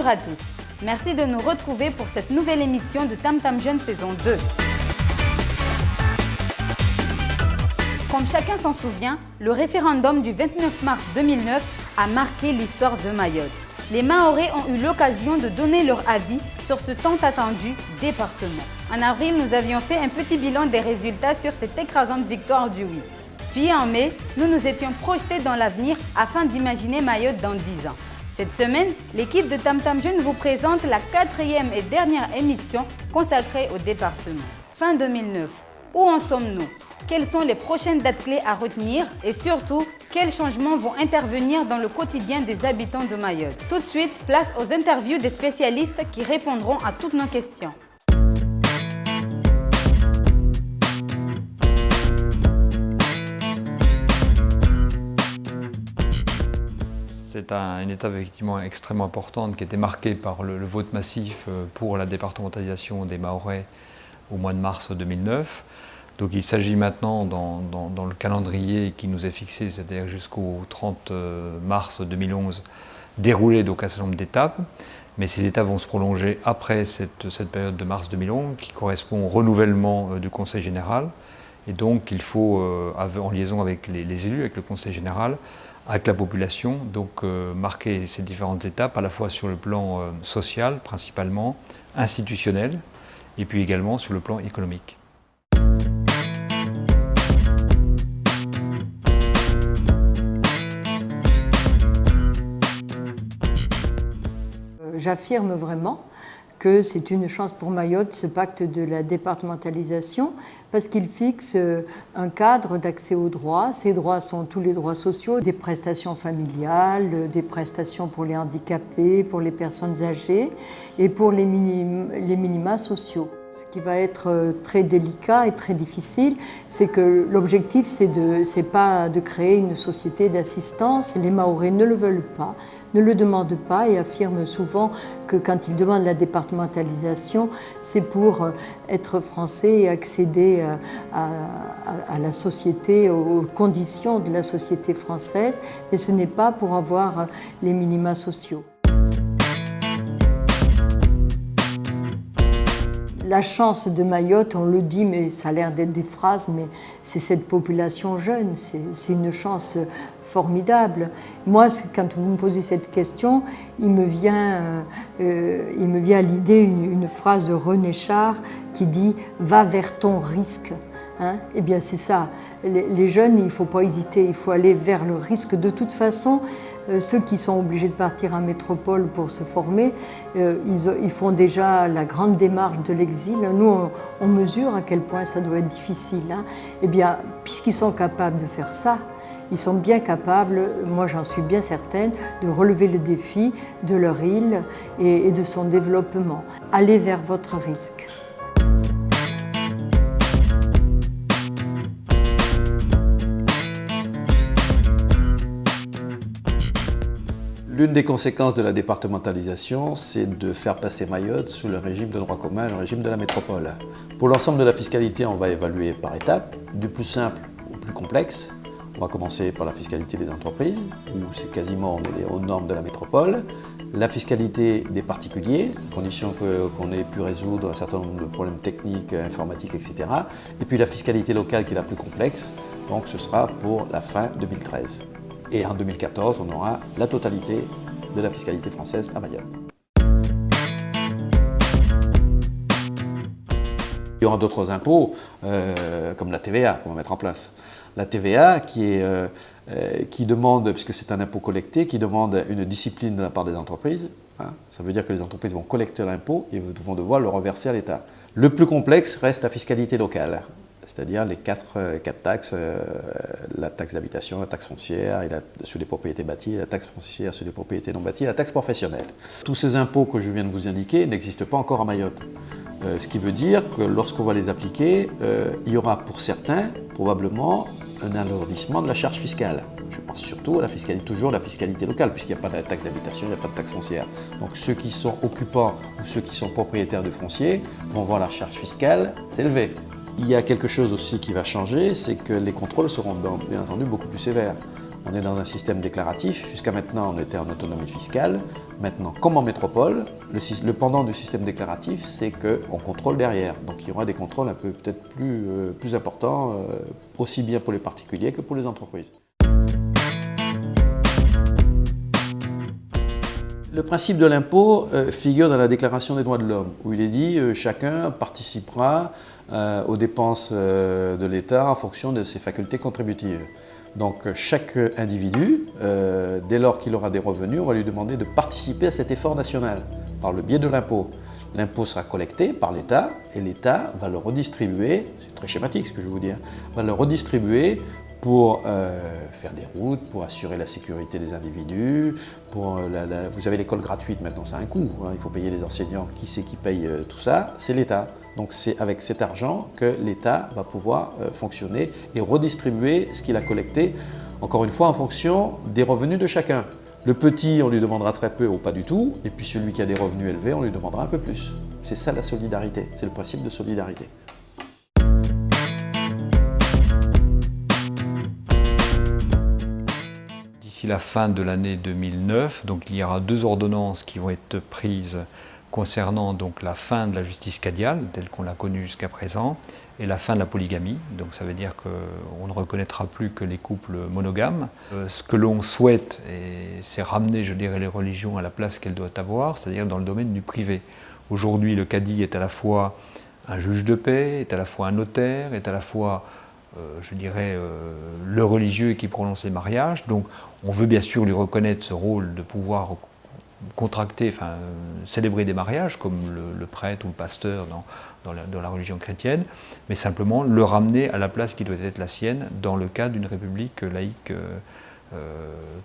à tous. Merci de nous retrouver pour cette nouvelle émission de Tam Tam Jeune saison 2. Comme chacun s'en souvient, le référendum du 29 mars 2009 a marqué l'histoire de Mayotte. Les Mahorais ont eu l'occasion de donner leur avis sur ce tant attendu département. En avril, nous avions fait un petit bilan des résultats sur cette écrasante victoire du oui. Puis en mai, nous nous étions projetés dans l'avenir afin d'imaginer Mayotte dans 10 ans. Cette semaine, l'équipe de Tam Tam Jeune vous présente la 4e et dernière émission consacrée au département. Fin 2009, où en sommes-nous? Quelles sont les prochaines dates clés à retenir et surtout, quels changements vont intervenir dans le quotidien des habitants de Mayotte? Tout de suite, place aux interviews des spécialistes qui répondront à toutes nos questions. C'est une étape effectivement extrêmement importante qui a été marquée par le vote massif pour la départementalisation des Mahorais au mois de mars 2009. Donc il s'agit maintenant, dans le calendrier qui nous est fixé, c'est-à-dire jusqu'au 30 mars 2011, dérouler donc un certain nombre d'étapes. Mais ces étapes vont se prolonger après cette période de mars 2011 qui correspond au renouvellement du Conseil général. Et donc il faut, en liaison avec les élus, avec le Conseil général, avec la population, donc marquer ces différentes étapes, à la fois sur le plan social principalement, institutionnel, et puis également sur le plan économique. J'affirme vraiment que c'est une chance pour Mayotte, ce pacte de la départementalisation, parce qu'il fixe un cadre d'accès aux droits. Ces droits sont tous les droits sociaux, des prestations familiales, des prestations pour les handicapés, pour les personnes âgées et pour les minima sociaux. Ce qui va être très délicat et très difficile, c'est que l'objectif, c'est pas de créer une société d'assistance. Les Mahorais ne le veulent pas, ne le demandent pas et affirment souvent que quand ils demandent la départementalisation, c'est pour être français et accéder à la société, aux conditions de la société française, mais ce n'est pas pour avoir les minima sociaux. La chance de Mayotte, on le dit, mais ça a l'air d'être des phrases, mais c'est cette population jeune, c'est une chance formidable. Moi, quand vous me posez cette question, il me vient à l'idée une phrase de René Char qui dit « Va vers ton risque ». Eh bien, c'est ça. Les jeunes, il ne faut pas hésiter, il faut aller vers le risque. De toute façon, ceux qui sont obligés de partir en métropole pour se former, ils font déjà la grande démarche de l'exil. Nous, on mesure à quel point ça doit être difficile. Eh bien, puisqu'ils sont capables de faire ça, ils sont bien capables, moi j'en suis bien certaine, de relever le défi de leur île et de son développement. Allez vers votre risque. L'une des conséquences de la départementalisation, c'est de faire passer Mayotte sous le régime de droit commun, le régime de la métropole. Pour l'ensemble de la fiscalité, on va évaluer par étapes, du plus simple au plus complexe. On va commencer par la fiscalité des entreprises, où c'est quasiment on est aux normes de la métropole. La fiscalité des particuliers, à condition qu'on ait pu résoudre un certain nombre de problèmes techniques, informatiques, etc. Et puis la fiscalité locale qui est la plus complexe, donc ce sera pour la fin 2013. Et en 2014, on aura la totalité de la fiscalité française à Mayotte. Il y aura d'autres impôts, comme la TVA qu'on va mettre en place. La TVA qui demande, puisque c'est un impôt collecté, qui demande une discipline de la part des entreprises. Ça veut dire que les entreprises vont collecter l'impôt et vont devoir le reverser à l'État. Le plus complexe reste la fiscalité locale, c'est-à-dire les quatre taxes, la taxe d'habitation, la taxe foncière sur les propriétés bâties, la taxe foncière sur les propriétés non bâties, la taxe professionnelle. Tous ces impôts que je viens de vous indiquer n'existent pas encore à Mayotte. Ce qui veut dire que lorsqu'on va les appliquer, il y aura pour certains probablement un alourdissement de la charge fiscale. Je pense surtout à la fiscalité, toujours la fiscalité locale, puisqu'il n'y a pas de taxe d'habitation, il n'y a pas de taxe foncière. Donc ceux qui sont occupants ou ceux qui sont propriétaires de foncier vont voir la charge fiscale s'élever. Il y a quelque chose aussi qui va changer, c'est que les contrôles seront bien entendu beaucoup plus sévères. On est dans un système déclaratif. Jusqu'à maintenant, on était en autonomie fiscale. Maintenant, comme en métropole, le pendant du système déclaratif, c'est qu'on contrôle derrière. Donc il y aura des contrôles un peu peut-être plus importants, aussi bien pour les particuliers que pour les entreprises. Le principe de l'impôt figure dans la Déclaration des droits de l'homme, où il est dit chacun participera aux dépenses de l'État en fonction de ses facultés contributives. Donc chaque individu, dès lors qu'il aura des revenus, on va lui demander de participer à cet effort national par le biais de l'impôt. L'impôt sera collecté par l'État et l'État va le redistribuer, c'est très schématique ce que je vais vous dire, va le redistribuer pour faire des routes, pour assurer la sécurité des individus, vous avez l'école gratuite maintenant, ça a un coût, hein, il faut payer les enseignants, qui c'est qui paye tout ça? C'est l'État. Donc c'est avec cet argent que l'État va pouvoir fonctionner et redistribuer ce qu'il a collecté, encore une fois en fonction des revenus de chacun. Le petit, on lui demandera très peu ou pas du tout, et puis celui qui a des revenus élevés, on lui demandera un peu plus. C'est ça la solidarité, c'est le principe de solidarité. D'ici la fin de l'année 2009, donc il y aura 2 ordonnances qui vont être prises concernant donc la fin de la justice cadiale, telle qu'on l'a connue jusqu'à présent, et la fin de la polygamie. Donc ça veut dire qu'on ne reconnaîtra plus que les couples monogames. Ce que l'on souhaite, c'est ramener, je dirais, les religions à la place qu'elles doivent avoir, c'est-à-dire dans le domaine du privé. Aujourd'hui, le cadi est à la fois un juge de paix, est à la fois un notaire, est à la fois je dirais, le religieux qui prononce les mariages. Donc on veut bien sûr lui reconnaître ce rôle de pouvoir contracter, enfin célébrer des mariages, comme le prêtre ou le pasteur dans la religion chrétienne, mais simplement le ramener à la place qui doit être la sienne dans le cadre d'une république laïque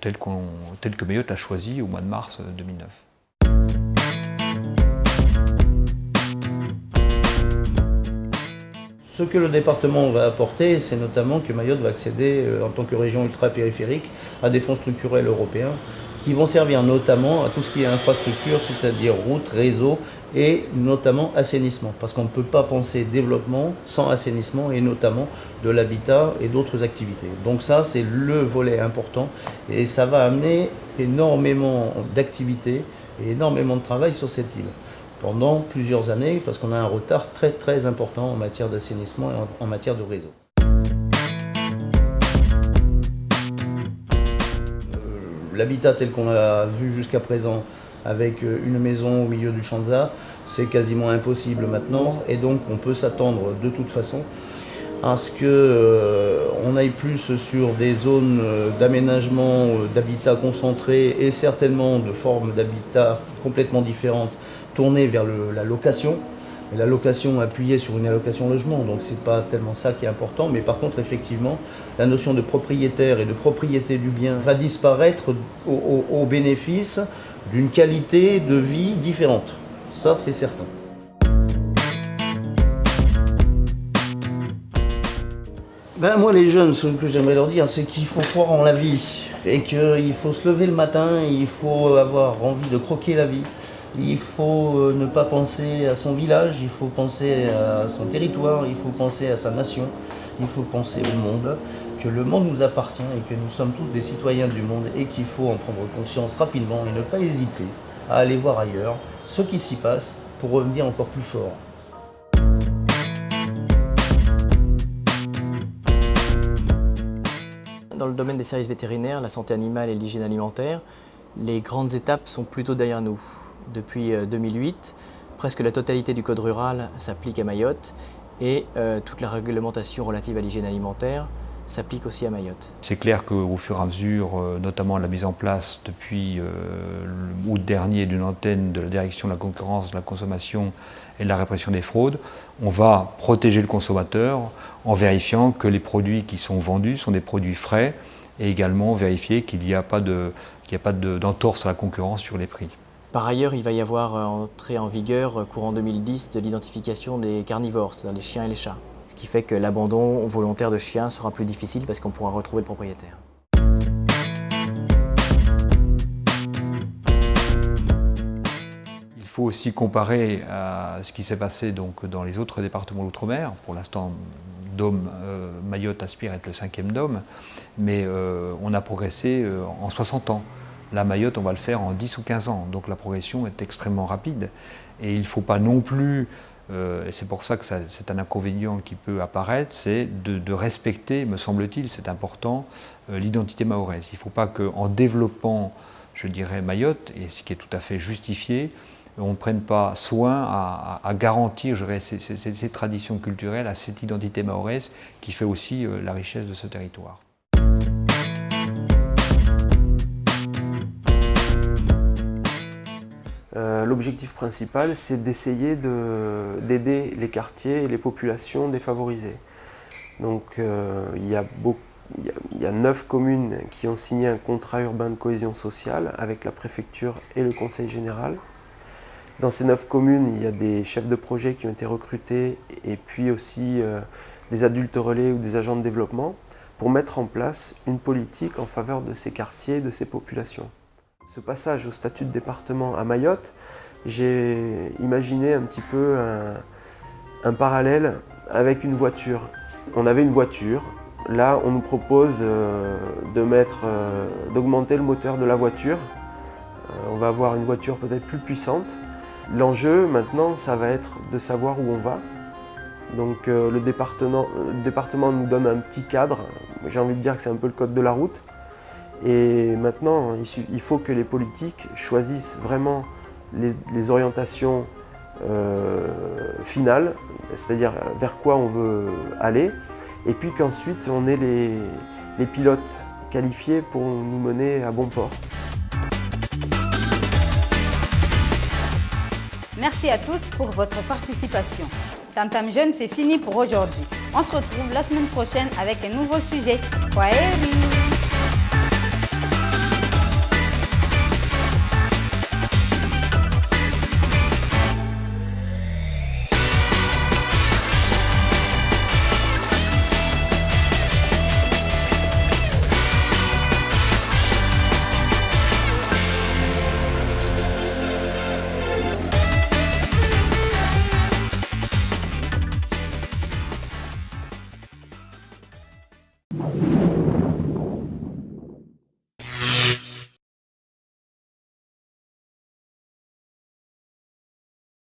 telle que Mayotte a choisi au mois de mars 2009. Ce que le département va apporter, c'est notamment que Mayotte va accéder, en tant que région ultra-périphérique, à des fonds structurels européens qui vont servir notamment à tout ce qui est infrastructure, c'est-à-dire routes, réseaux et notamment assainissement. Parce qu'on ne peut pas penser développement sans assainissement et notamment de l'habitat et d'autres activités. Donc ça, c'est le volet important et ça va amener énormément d'activités et énormément de travail sur cette île pendant plusieurs années, parce qu'on a un retard très très important en matière d'assainissement et en matière de réseau. L'habitat tel qu'on l'a vu jusqu'à présent, avec une maison au milieu du Chanza, c'est quasiment impossible maintenant, et donc on peut s'attendre de toute façon à ce qu'on aille plus sur des zones d'aménagement, d'habitat concentré, et certainement de formes d'habitat complètement différentes, tourner vers la location, et la location appuyée sur une allocation logement, donc c'est pas tellement ça qui est important, mais par contre effectivement la notion de propriétaire et de propriété du bien va disparaître au bénéfice d'une qualité de vie différente, ça c'est certain. Ben moi les jeunes, ce que j'aimerais leur dire, c'est qu'il faut croire en la vie, et qu'il faut se lever le matin, il faut avoir envie de croquer la vie. Il faut ne pas penser à son village, il faut penser à son territoire, il faut penser à sa nation, il faut penser au monde, que le monde nous appartient et que nous sommes tous des citoyens du monde et qu'il faut en prendre conscience rapidement et ne pas hésiter à aller voir ailleurs ce qui s'y passe pour revenir encore plus fort. Dans le domaine des services vétérinaires, la santé animale et l'hygiène alimentaire, les grandes étapes sont plutôt derrière nous. Depuis 2008, presque la totalité du code rural s'applique à Mayotte et toute la réglementation relative à l'hygiène alimentaire s'applique aussi à Mayotte. C'est clair qu'au fur et à mesure, notamment la mise en place depuis août dernier d'une antenne de la direction de la concurrence, de la consommation et de la répression des fraudes, on va protéger le consommateur en vérifiant que les produits qui sont vendus sont des produits frais et également vérifier qu'il n'y a pas d'entorse à la concurrence sur les prix. Par ailleurs, il va y avoir entrée en vigueur, courant 2010, de l'identification des carnivores, c'est-à-dire les chiens et les chats. Ce qui fait que l'abandon volontaire de chiens sera plus difficile parce qu'on pourra retrouver le propriétaire. Il faut aussi comparer à ce qui s'est passé donc dans les autres départements d'outre-mer. Pour l'instant, dôme, Mayotte aspire à être le 5e dôme, mais on a progressé en 60 ans. Là, Mayotte, on va le faire en 10 ou 15 ans, donc la progression est extrêmement rapide. Et il ne faut pas non plus, et c'est pour ça que c'est un inconvénient qui peut apparaître, c'est de respecter, me semble-t-il, c'est important, l'identité mahoraise. Il ne faut pas qu'en développant, je dirais, Mayotte, et ce qui est tout à fait justifié, on ne prenne pas soin à garantir, je dirais, ces traditions culturelles, à cette identité mahoraise qui fait aussi la richesse de ce territoire. L'objectif principal, c'est d'essayer d'aider les quartiers et les populations défavorisées. Donc il y a 9 communes qui ont signé un contrat urbain de cohésion sociale avec la préfecture et le conseil général. Dans ces 9 communes, il y a des chefs de projet qui ont été recrutés et puis aussi des adultes relais ou des agents de développement pour mettre en place une politique en faveur de ces quartiers et de ces populations. Ce passage au statut de département à Mayotte, j'ai imaginé un petit peu un parallèle avec une voiture. On avait une voiture, là on nous propose d'augmenter le moteur de la voiture. On va avoir une voiture peut-être plus puissante. L'enjeu maintenant, ça va être de savoir où on va. Donc le département nous donne un petit cadre, j'ai envie de dire que c'est un peu le code de la route. Et maintenant, il faut que les politiques choisissent vraiment les orientations finales, c'est-à-dire vers quoi on veut aller, et puis qu'ensuite on ait les pilotes qualifiés pour nous mener à bon port. Merci à tous pour votre participation. Tam Tam Jeune, c'est fini pour aujourd'hui. On se retrouve la semaine prochaine avec un nouveau sujet. Kwaheri!